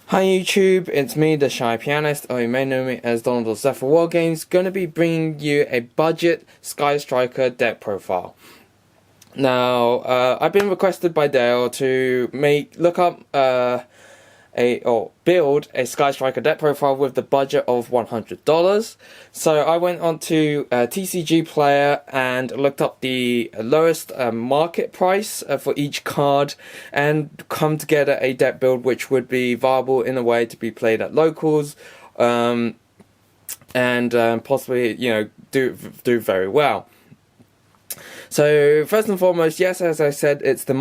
Hi YouTube, it's me, the Shy Pianist, or you may know me as Donald or Zephyr War Games, going to be bringing you a budget Sky Striker deck profile. Now, I've been requested by Dale to build a Sky Striker deck profile with the budget of $100. So I went on to TCG Player and looked up the lowest market price for each card and come together a deck build which would be viable in a way to be played at locals and possibly, do very well. So first and foremost, yes, as I said, it's the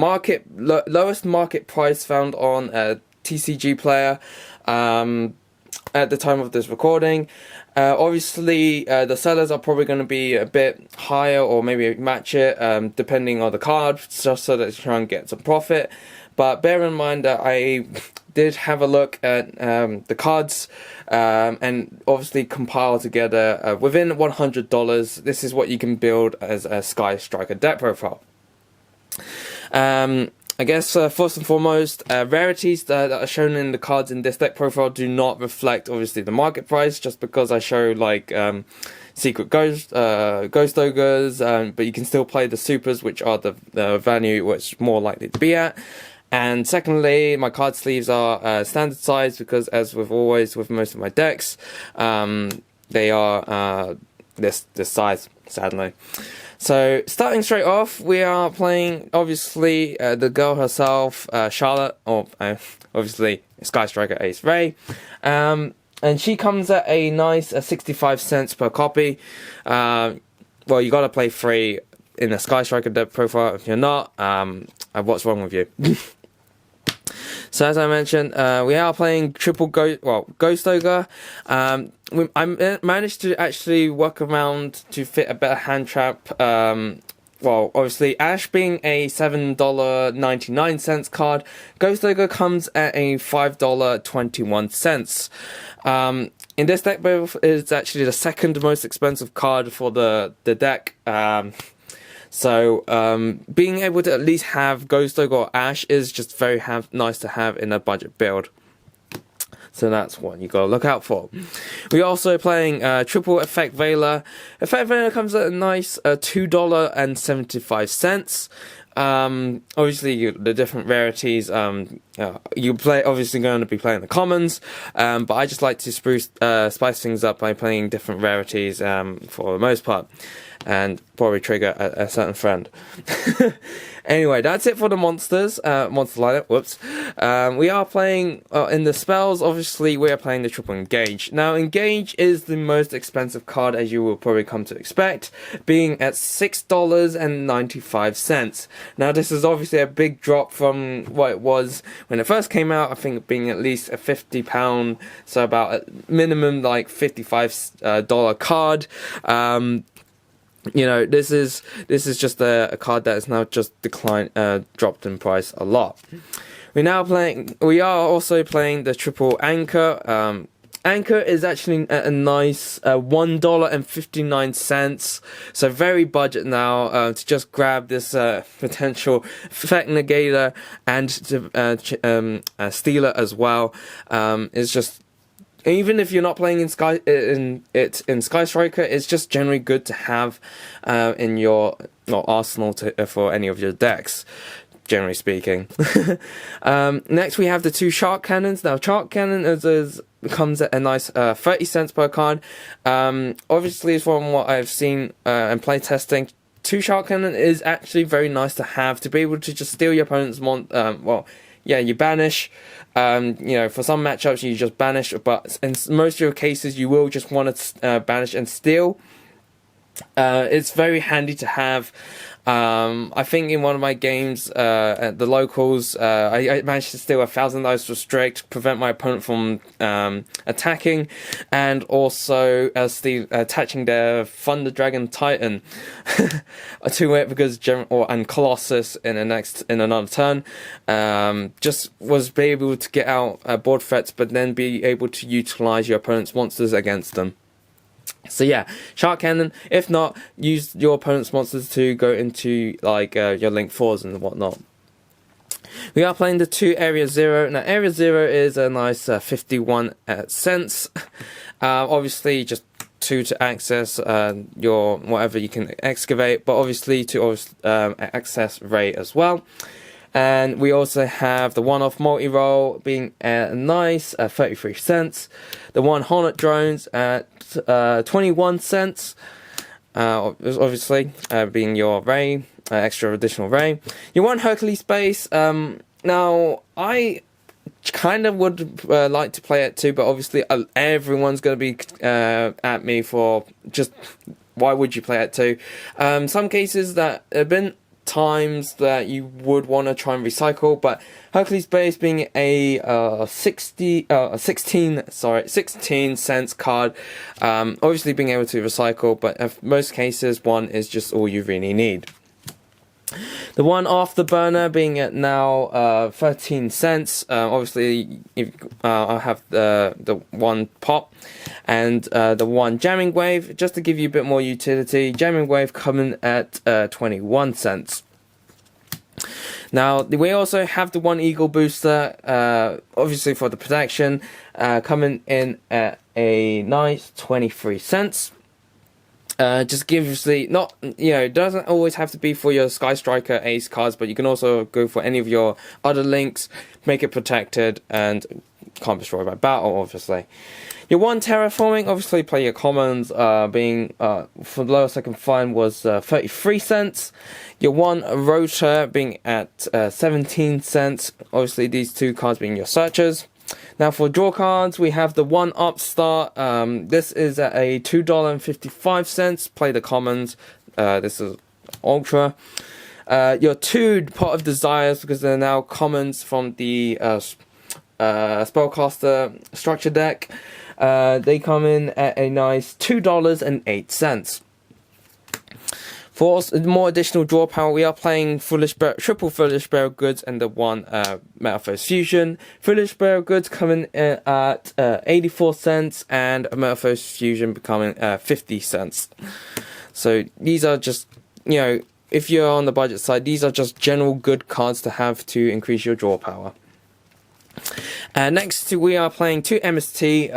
lowest market price found on TCG Player at the time of this recording. Obviously, the sellers are probably going to be a bit higher or maybe match it depending on the card, just so that they try and get some profit. But bear in mind that I did have a look at the cards and obviously compile together within $100. This is what you can build as a Sky Striker deck profile. I guess first and foremost, rarities that are shown in the cards in this deck profile do not reflect obviously the market price, just because I show like secret ghost ogres, but you can still play the supers, which are the value which more likely to be at. And secondly, my card sleeves are standard size, because as with most of my decks, they are this size, sadly. So starting straight off, we are playing obviously the girl herself, Charlotte, or obviously Sky Striker Ace Ray, and she comes at a nice 65 cents per copy. Well, you gotta play free in the Sky Striker deck profile. If you're not, what's wrong with you? So as I mentioned, we are playing Ghost Ogre. I managed to actually work around to fit a better hand trap. Well, obviously, Ash being a $7.99 card, Ghost Ogre comes at a $5.21. In this deck build, it's actually the second most expensive card for the deck. So, being able to at least have Ghost Ogre or Ash is just very nice to have in a budget build. So that's what you gotta look out for. We're also playing Triple Effect Veiler. Effect Veiler comes at a nice $2.75. Obviously, the different rarities, obviously going to be playing the commons, but I just like to spice things up by playing different rarities for the most part, and probably trigger a certain friend. Anyway, that's it for the monsters, monster lineup, whoops. We are playing, in the spells, obviously we are playing the Triple Engage. Now, Engage is the most expensive card, as you will probably come to expect, being at $6.95. Now, this is obviously a big drop from what it was when it first came out, I think being at least a £50, so about a minimum like $55 card. This is just a card that is now just dropped in price a lot. We are also playing the Triple Anchor. Anchor is actually a nice $1.59, so very budget now to just grab this potential effect negator and stealer as well. It's just, even if you're not playing in Sky Striker, it's just generally good to have in your arsenal for any of your decks, generally speaking. Next, we have the two Shark Cannons. Now, Shark Cannon comes at a nice 30 cents per card. Obviously, from what I've seen and play testing, two Shark Cannon is actually very nice to have, to be able to just steal your opponent's you banish. For some matchups you just banish, but in most of your cases you will just want to banish and steal. It's very handy to have. I think in one of my games at the locals, I managed to steal 1,000 Lives Restrict, prevent my opponent from attacking, and also attaching their Thunder Dragon Titan to it, because and Colossus in another turn. Just was be able to get out board threats, but then be able to utilize your opponent's monsters against them. So yeah, Shark Cannon. If not, use your opponent's monsters to go into like your Link 4s and whatnot. We are playing the 2 Area 0. Now, Area 0 is a nice 51 cents. Obviously, just 2 to access your whatever you can excavate, but obviously to access Ray as well. And we also have the one-off multi-roll being a nice 33 cents. The 1 Hornet drones at 21 cents. Obviously, being your Ray, extra additional Ray. Your 1 Hercules base. Now, I kind of would like to play it too, but obviously everyone's going to be at me for just why would you play it too. Some cases that have been times that you would want to try and recycle, but Hercules base being a 16 cents card, obviously being able to recycle, but in most cases 1 is just all you really need. The 1 Afterburner being at now 13 cents. Obviously, I have the 1 pop and the 1 Jamming Wave. Just to give you a bit more utility, Jamming Wave coming at 21 cents. Now, we also have the 1 Eagle Booster, obviously for the protection, coming in at a nice 23 cents. Just gives the, not, it doesn't always have to be for your Sky Striker Ace cards, but you can also go for any of your other links, make it protected, and can't be destroyed by battle, obviously. Your 1 Terraforming, obviously play your commons, being, for the lowest I can find was 33 cents. Your 1 Rotor being at 17 cents, obviously these 2 cards being your searchers. Now for draw cards, we have the 1 Upstart. This is at a $2.55. Play the commons. This is Ultra. Your 2 Pot of Desires, because they're now commons from the Spellcaster Structure deck. They come in at a nice $2.08. For more additional draw power, we are playing triple Foolish Barrel Goods and the 1 Metaphors Fusion. Foolish Barrel Goods coming in at 84 cents and Metaphors Fusion becoming 50 cents. So these are just, if you're on the budget side, these are just general good cards to have to increase your draw power. Next, we are playing 2 MST.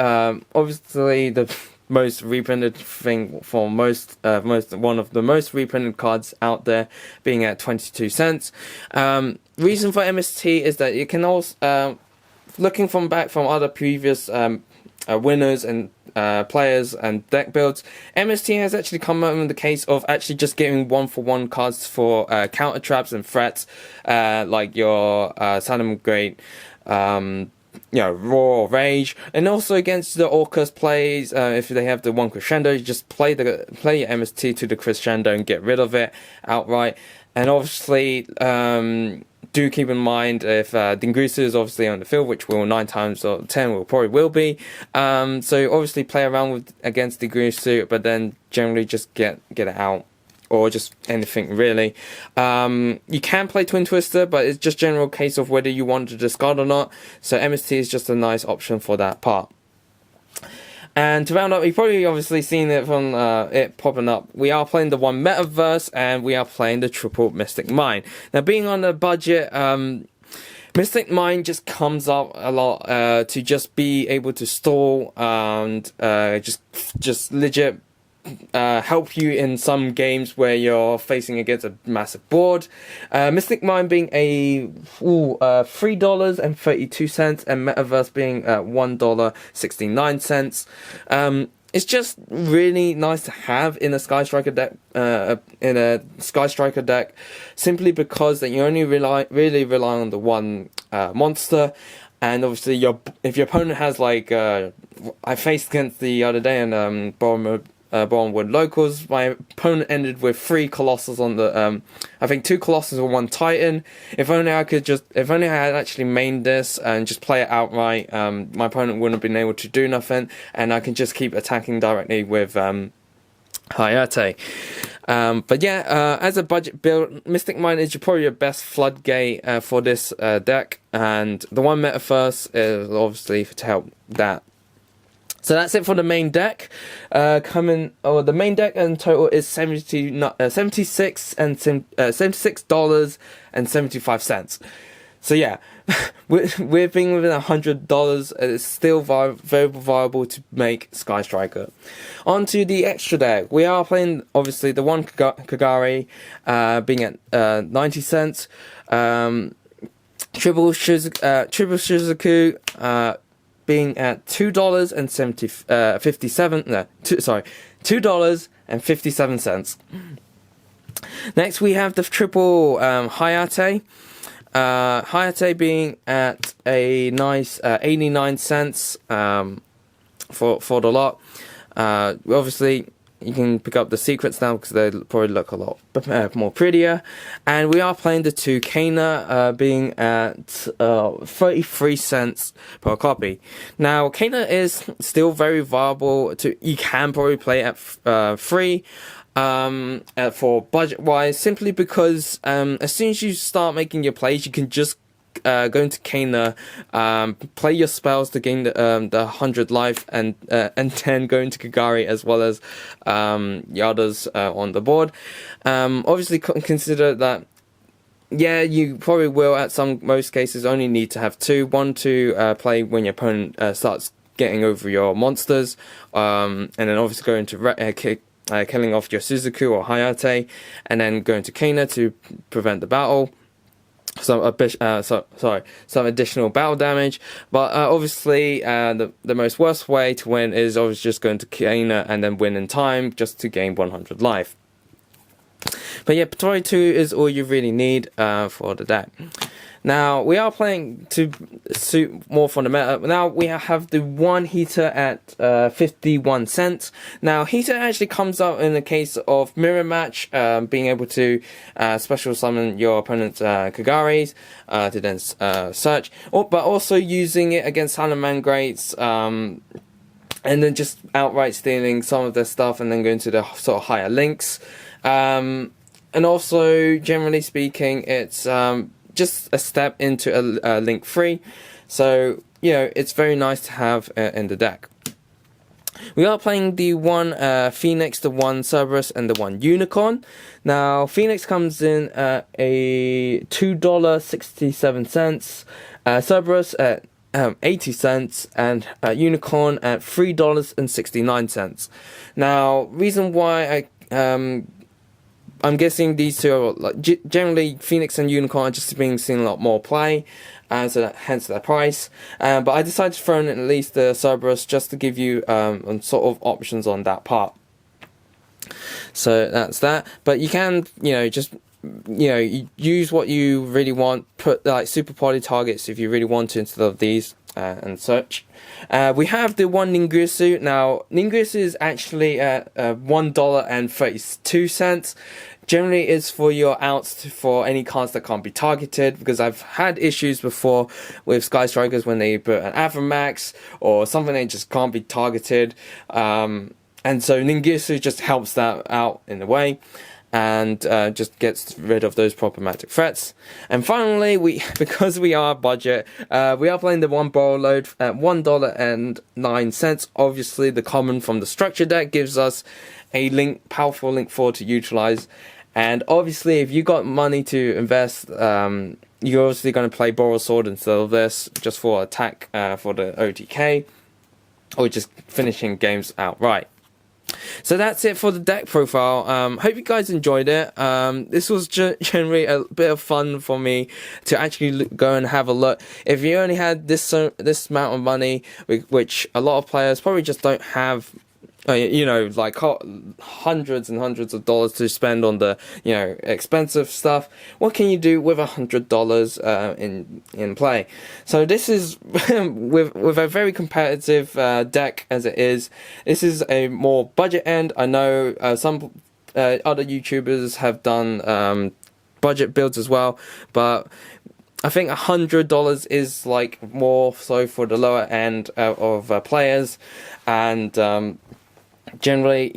Obviously, the most reprinted thing for one of the most reprinted cards out there, being at 22 cents. Reason for MST is that you can also, looking back from other previous winners and players and deck builds, MST has actually come out in the case of actually just getting 1-for-1 cards for counter traps and threats, like your Saddam Great, Roar or Rage, and also against the Orcus plays. If they have the 1 Crescendo, you just play your MST to the Crescendo and get rid of it outright. And obviously, do keep in mind if Dingrusu is obviously on the field, which will 9 times out of 10 will be. So obviously play around against Dingrusu, but then generally just get it out. Or just anything really. You can play Twin Twister, but it's just general case of whether you want to discard or not. So MST is just a nice option for that part. And to round up, you've probably obviously seen it from it popping up. We are playing the 1 Metaverse, and we are playing the triple Mystic Mine. Now, being on a budget, Mystic Mine just comes up a lot to just be able to stall and just legit help you in some games where you're facing against a massive board. Mystic Mine being a $3.32 and Metaverse being $1.69. It's just really nice to have in a Sky Striker deck, simply because that you only really rely on the 1 monster. And obviously, if your opponent has like I faced against the other day in Bournemouth Locals, my opponent ended with 3 Colossus on the I think 2 Colossus and 1 Titan. If only I had actually mained this and just play it outright, my opponent wouldn't have been able to do nothing, and I can just keep attacking directly with Hayate. But yeah, as a budget build, Mystic Mine is probably your best floodgate for this deck, and the 1 Metaverse is obviously to help that. So that's it for the main deck. The main deck in total is $76.75. So yeah, we're being within $100. It's still very viable to make Sky Striker. On to the extra deck. We are playing obviously the one Kagari, being at 90 cents. Triple Shizuku being at $2.57. Next we have the triple Hayate. Hayate being at a nice 89 cents for the lot. Obviously you can pick up the secrets now because they probably look a lot more prettier. And we are playing the two Kana, being at 33 cents per copy. Now Kana is still very viable. You can probably play at free. For budget wise, simply because as soon as you start making your plays, you can just go into Kana, play your spells to gain the 100 life, and then go into Kagari as well as the others on the board. Obviously consider that, yeah, you probably will at most cases only need to have one to play when your opponent starts getting over your monsters, and then obviously go into killing off your Suzuku or Hayate, and then going to Kana to prevent the battle. Some additional battle damage, but obviously the most worst way to win is obviously just going to Kana and then win in time just to gain 100 life. But yeah, Patori 2 is all you really need for the deck. Now, we are playing to suit more for the meta. Now, we have the one heater at 51 cents. Now, heater actually comes up in the case of mirror match, being able to special summon your opponent's Kagaris to then search, but also using it against Salamangreats, and then just outright stealing some of their stuff and then going to the sort of higher links. And also, generally speaking, it's just a step into a link free, so it's very nice to have in the deck. We are playing the one Phoenix, the one Cerberus, and the one Unicorn. Now Phoenix comes in at a $2.67, Cerberus at 80 cents, and Unicorn at $3.69. Now, reason why I'm guessing these two are generally Phoenix and Unicorn are just being seen a lot more play, so hence their price. But I decided to throw in at least the Cerberus just to give you sort of options on that part. So that's that. But you can just use what you really want. Put like super poly targets if you really want to instead of these. And such. We have the one Ningirsu. Now, Ningirsu is actually at $1.32. Generally, it's for your outs for any cards that can't be targeted, because I've had issues before with Sky Strikers when they put an Avramax or something that just can't be targeted. And so Ningirsu just helps that out in a way, and just gets rid of those problematic threats. And finally, because we are budget, we are playing the one Borrow Load at $1.09. Obviously, the common from the structure deck gives us a powerful link 4 to utilize. And obviously, if you got money to invest, you're obviously going to play Borrow Sword instead of this, just for attack for the OTK, or just finishing games outright. So that's it for the deck profile. Hope you guys enjoyed it. This was generally a bit of fun for me to actually go and have a look. If you only had this amount of money, which a lot of players probably just don't have, like hundreds and hundreds of dollars to spend on the expensive stuff, what can you do with $100 in play? So this is with a very competitive deck as it is. This is a more budget end. I know some other YouTubers have done budget builds as well, but I think $100 is like more so for the lower end of players, and generally,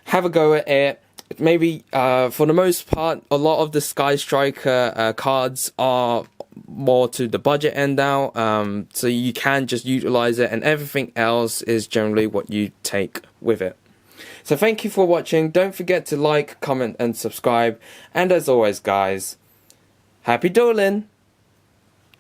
have a go at it. Maybe for the most part, a lot of the Sky Striker cards are more to the budget end now, so you can just utilize it, and everything else is generally what you take with it. So thank you for watching. Don't forget to like, comment, and subscribe. And as always, guys, happy dueling!